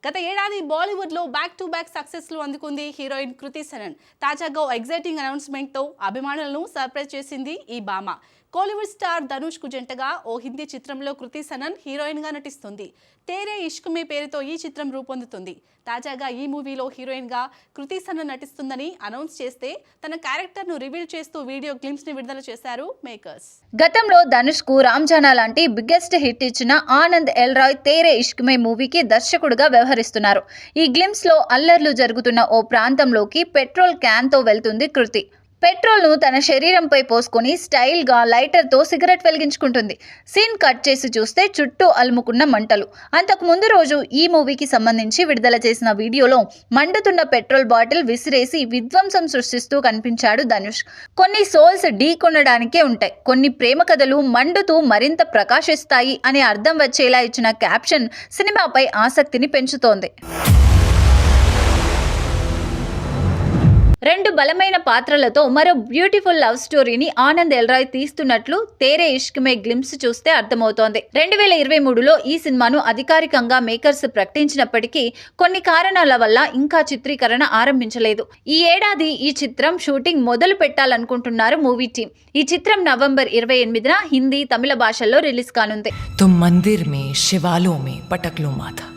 గత ఏడాది బాలీవుడ్లో బ్యాక్ టు బ్యాక్ సక్సెస్లు అందుకుంది హీరోయిన్ కృతి సనన్. తాజాగా ఓ ఎగ్జైటింగ్ అనౌన్స్మెంట్తో అభిమానులను సర్ప్రైజ్ చేసింది ఈ భామ. కోలీవుడ్ స్టార్ ధనుష్ కు జంటగా ఓ హిందీ చిత్రంలో కృతి సనన్ హీరోయిన్గా నటిస్తుంది. తేరే ఇష్క్ మే పేరుతో ఈ చిత్రం రూపొందుతుంది. తాజాగా ఈ మూవీలో హీరోయిన్గా కృతి సనన్ నటిస్తుందని అనౌన్స్ చేస్తే తన క్యారెక్టర్ను రివీల్ చేస్తూ వీడియో క్లిప్స్ని విడుదల చేశారు మేకర్స్. గతంలో ధనుష్ కు రామ్జానా లాంటి బిగ్గెస్ట్ హిట్ ఇచ్చిన ఆనంద్ ఎల్ రాయ్ తేరే ఇష్క్ మే మూవీకి దర్శకుడుగా వ్యవహరిస్తున్నారు. ఈ గ్లిమ్స్ లో అల్లర్లు జరుగుతున్న ఓ ప్రాంతంలోకి పెట్రోల్ క్యాన్ తో వెళ్తుంది కృతి. పెట్రోల్ ను తన శరీరంపై పోసుకొని స్టైల్ గా లైటర్ తో సిగరెట్ వెలిగించుకుంటుంది. సీన్ కట్ చేసి చూస్తే చుట్టూ అలుముకున్న మంటలు. అంతకు ముందు రోజు ఈ మూవీకి సంబంధించి విడుదల చేసిన వీడియోలో మండుతున్న పెట్రోల్ బాటిల్ విసిరేసి విధ్వంసం సృష్టిస్తూ కనిపించాడు ధనుష్. కొన్ని సోల్స్ ఢీ కొనడానికే ఉంటాయి, కొన్ని ప్రేమ కథలు మండుతూ మరింత ప్రకాశిస్తాయి అనే అర్థం వచ్చేలా ఇచ్చిన క్యాప్షన్ సినిమాపై ఆసక్తిని పెంచుతోంది. రెండు బలమైన పాత్రలతో మరో బ్యూటిఫుల్ లవ్ స్టోరీని ఆనంద్ ఎల్ రాయ్ తీస్తున్నట్లు తేరే ఇష్క్ మే గ్లిమ్స్ చూస్తే అర్థమవుతోంది. 2023లో ఈ సినిమాను అధికారికంగా మేకర్స్ ప్రకటించినప్పటికీ కొన్ని కారణాల వల్ల ఇంకా చిత్రీకరణ ఆరంభించలేదు. ఈ ఏడాది ఈ చిత్రం షూటింగ్ మొదలు పెట్టాలనుకుంటున్నారు మూవీ టీం. ఈ చిత్రం నవంబర్ 28న హిందీ, తమిళ భాషల్లో రిలీజ్ కానుంది. तुम मंदिर में शिवालों में पटक लो माथा.